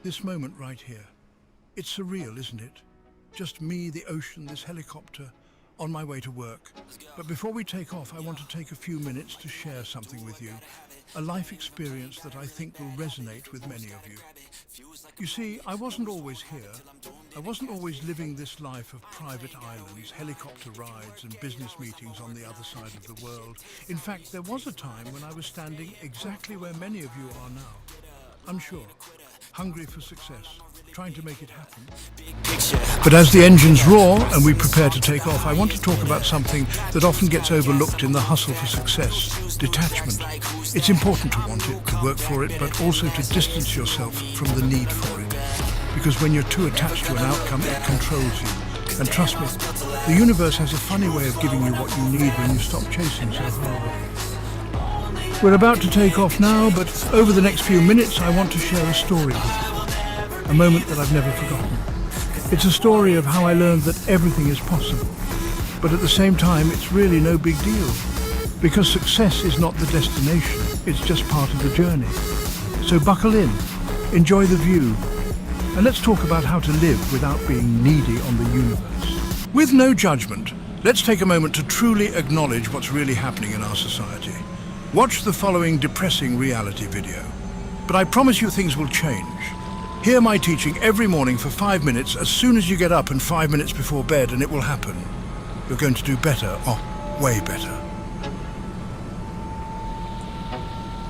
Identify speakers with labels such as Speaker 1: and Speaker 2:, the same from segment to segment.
Speaker 1: This moment right here. It's surreal, isn't it? Just me, the ocean, this helicopter, on my way to work. But before we take off, I want to take a few minutes to share something with you. A life experience that I think will resonate with many of you. You see, I wasn't always here. I wasn't always living this life of private islands, helicopter rides and business meetings on the other side of the world. In fact, there was a time when I was standing exactly where many of you are now. Unsure, hungry for success, trying to make it happen. But as the engines roar and we prepare to take off, I want to talk about something that often gets overlooked in the hustle for success: detachment. It's important to want it, to work for it, but also to distance yourself from the need for it. Because when you're too attached to an outcome, it controls you. And trust me, the universe has a funny way of giving you what you need when you stop chasing so hard. We're about to take off now, but over the next few minutes I want to share a story with you. A moment that I've never forgotten. It's a story of how I learned that everything is possible. But at the same time, it's really no big deal. Because success is not the destination, it's just part of the journey. So buckle in, enjoy the view, and let's talk about how to live without being needy on the universe. With no judgment, let's take a moment to truly acknowledge what's really happening in our society. Watch the following depressing reality video. But I promise you things will change. Hear my teaching every morning for 5 minutes as soon as you get up and 5 minutes before bed, and it will happen. You're going to do better, way better.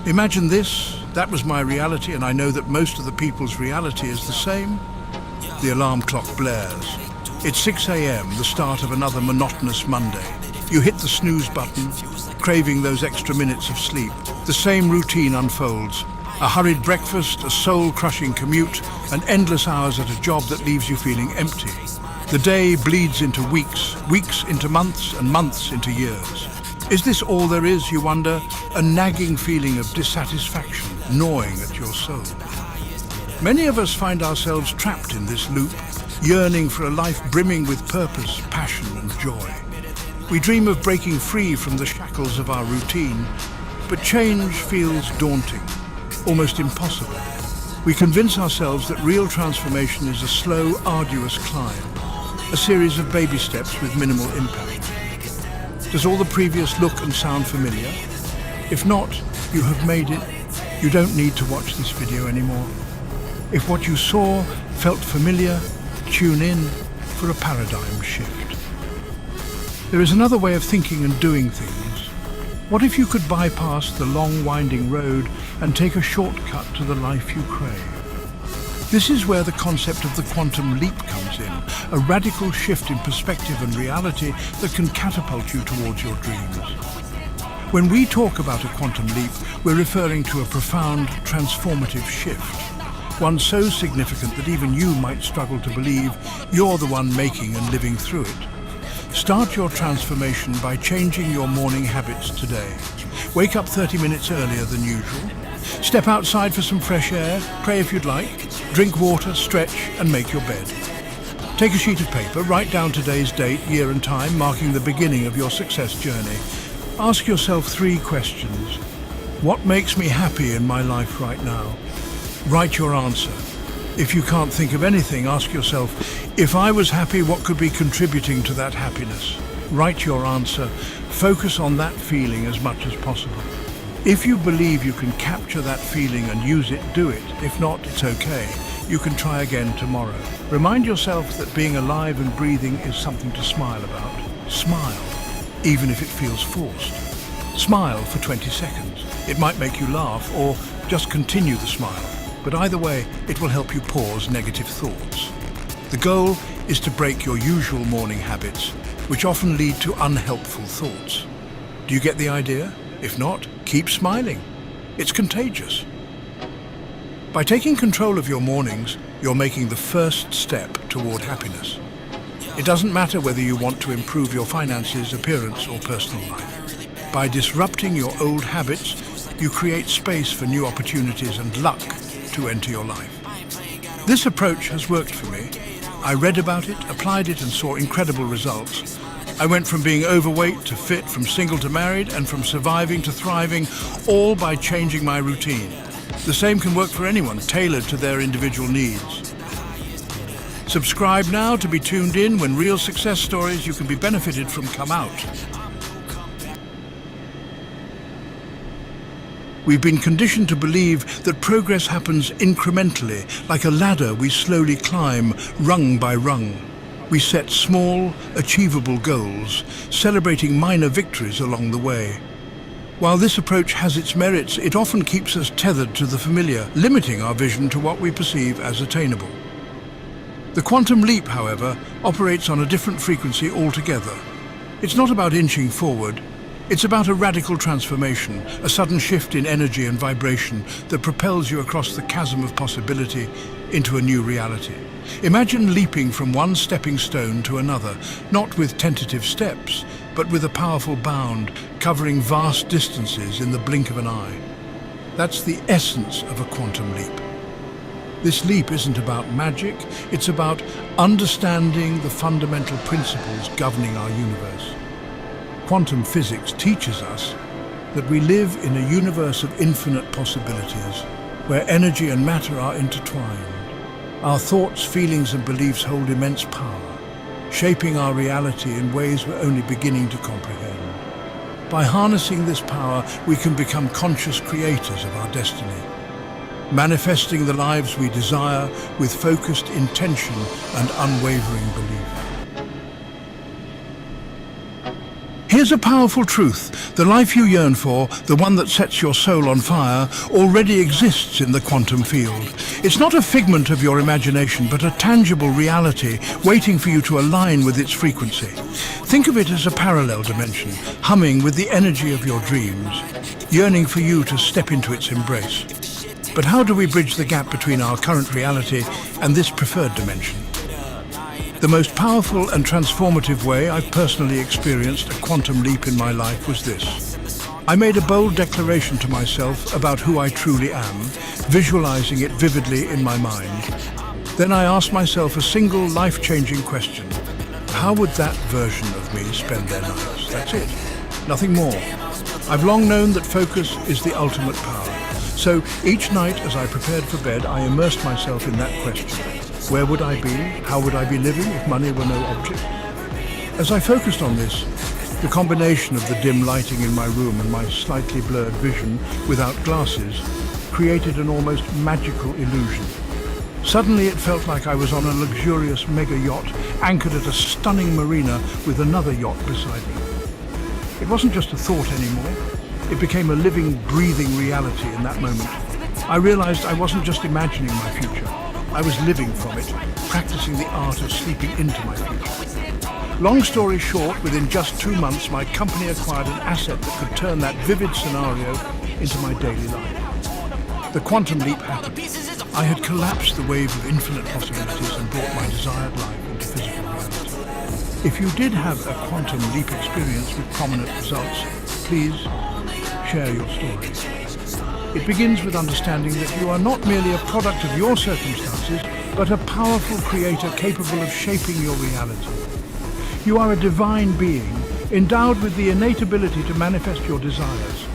Speaker 1: Imagine this. That was my reality, and I know that most of the people's reality is the same. The alarm clock blares. It's 6 a.m., the start of another monotonous Monday. You hit the snooze button, craving those extra minutes of sleep. The same routine unfolds. A hurried breakfast, a soul-crushing commute, and endless hours at a job that leaves you feeling empty. The day bleeds into weeks, weeks into months, and months into years. Is this all there is, you wonder? A nagging feeling of dissatisfaction gnawing at your soul. Many of us find ourselves trapped in this loop, yearning for a life brimming with purpose, passion, and joy. We dream of breaking free from the shackles of our routine, but change feels daunting, almost impossible. We convince ourselves that real transformation is a slow, arduous climb, a series of baby steps with minimal impact. Does all the previous look and sound familiar? If not, you have made it. You don't need to watch this video anymore. If what you saw felt familiar, tune in for a paradigm shift. There is another way of thinking and doing things. What if you could bypass the long winding road and take a shortcut to the life you crave? This is where the concept of the quantum leap comes in, a radical shift in perspective and reality that can catapult you towards your dreams. When we talk about a quantum leap, we're referring to a profound, transformative shift, one so significant that even you might struggle to believe you're the one making and living through it. Start your transformation by changing your morning habits today. Wake up 30 minutes earlier than usual. Step outside for some fresh air, pray if you'd like, drink water, stretch, and make your bed. Take a sheet of paper, write down today's date, year and time, marking the beginning of your success journey. Ask yourself 3 questions. What makes me happy in my life right now? Write your answer. If you can't think of anything, ask yourself, if I was happy, what could be contributing to that happiness? Write your answer. Focus on that feeling as much as possible. If you believe you can capture that feeling and use it, do it. If not, it's okay. You can try again tomorrow. Remind yourself that being alive and breathing is something to smile about. Smile, even if it feels forced. Smile for 20 seconds. It might make you laugh, or just continue the smile. But either way, it will help you pause negative thoughts. The goal is to break your usual morning habits, which often lead to unhelpful thoughts. Do you get the idea? If not, keep smiling. It's contagious. By taking control of your mornings, you're making the first step toward happiness. It doesn't matter whether you want to improve your finances, appearance, or personal life. By disrupting your old habits, you create space for new opportunities and luck to enter your life. This approach has worked for me. I read about it, applied it, and saw incredible results. I went from being overweight to fit, from single to married, and from surviving to thriving, all by changing my routine. The same can work for anyone, tailored to their individual needs. Subscribe now to be tuned in when real success stories you can be benefited from come out. We've been conditioned to believe that progress happens incrementally, like a ladder we slowly climb, rung by rung. We set small, achievable goals, celebrating minor victories along the way. While this approach has its merits, it often keeps us tethered to the familiar, limiting our vision to what we perceive as attainable. The quantum leap, however, operates on a different frequency altogether. It's not about inching forward. It's about a radical transformation, a sudden shift in energy and vibration that propels you across the chasm of possibility into a new reality. Imagine leaping from one stepping stone to another, not with tentative steps, but with a powerful bound, covering vast distances in the blink of an eye. That's the essence of a quantum leap. This leap isn't about magic, it's about understanding the fundamental principles governing our universe. Quantum physics teaches us that we live in a universe of infinite possibilities, where energy and matter are intertwined. Our thoughts, feelings and beliefs hold immense power, shaping our reality in ways we're only beginning to comprehend. By harnessing this power, we can become conscious creators of our destiny, manifesting the lives we desire with focused intention and unwavering belief. Here's a powerful truth. The life you yearn for, the one that sets your soul on fire, already exists in the quantum field. It's not a figment of your imagination, but a tangible reality waiting for you to align with its frequency. Think of it as a parallel dimension, humming with the energy of your dreams, yearning for you to step into its embrace. But how do we bridge the gap between our current reality and this preferred dimension? The most powerful and transformative way I've personally experienced a quantum leap in my life was this. I made a bold declaration to myself about who I truly am, visualizing it vividly in my mind. Then I asked myself a single life-changing question. How would that version of me spend their lives? That's it. Nothing more. I've long known that focus is the ultimate power. So each night as I prepared for bed, I immersed myself in that question. Where would I be? How would I be living if money were no object? As I focused on this, the combination of the dim lighting in my room and my slightly blurred vision without glasses created an almost magical illusion. Suddenly it felt like I was on a luxurious mega yacht anchored at a stunning marina with another yacht beside me. It wasn't just a thought anymore. It became a living, breathing reality in that moment. I realized I wasn't just imagining my future. I was living from it, practicing the art of sleeping into my future. Long story short, within just 2 months, my company acquired an asset that could turn that vivid scenario into my daily life. The quantum leap happened. I had collapsed the wave of infinite possibilities and brought my desired life into physical reality. If you did have a quantum leap experience with prominent results, please share your story. It begins with understanding that you are not merely a product of your circumstances, but a powerful creator capable of shaping your reality. You are a divine being, endowed with the innate ability to manifest your desires.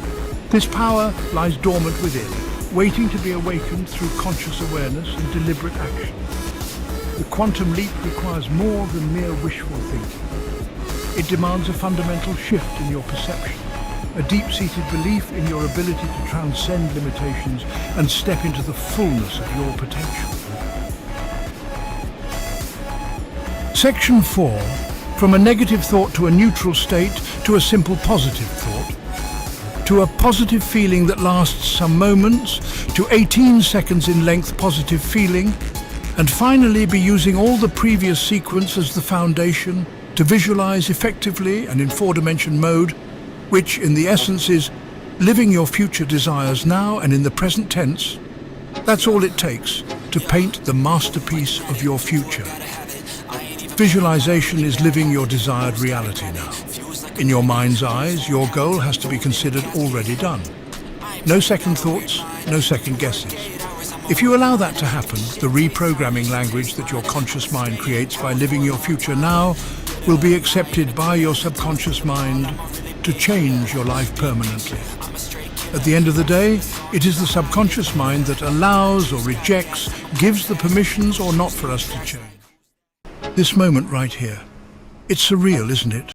Speaker 1: This power lies dormant within, waiting to be awakened through conscious awareness and deliberate action. The quantum leap requires more than mere wishful thinking. It demands a fundamental shift in your perception, a deep-seated belief in your ability to transcend limitations and step into the fullness of your potential. Section 4. From a negative thought to a neutral state to a simple positive thought. To a positive feeling that lasts some moments, to 18 seconds in length positive feeling, and finally be using all the previous sequence as the foundation to visualize effectively and in 4-dimension mode, which in the essence is living your future desires now and in the present tense. That's all it takes to paint the masterpiece of your future. Visualization is living your desired reality now. In your mind's eyes, your goal has to be considered already done. No second thoughts, no second guesses. If you allow that to happen, the reprogramming language that your conscious mind creates by living your future now will be accepted by your subconscious mind to change your life permanently. At the end of the day, it is the subconscious mind that allows or rejects, gives the permissions or not for us to change. This moment right here, it's surreal, isn't it?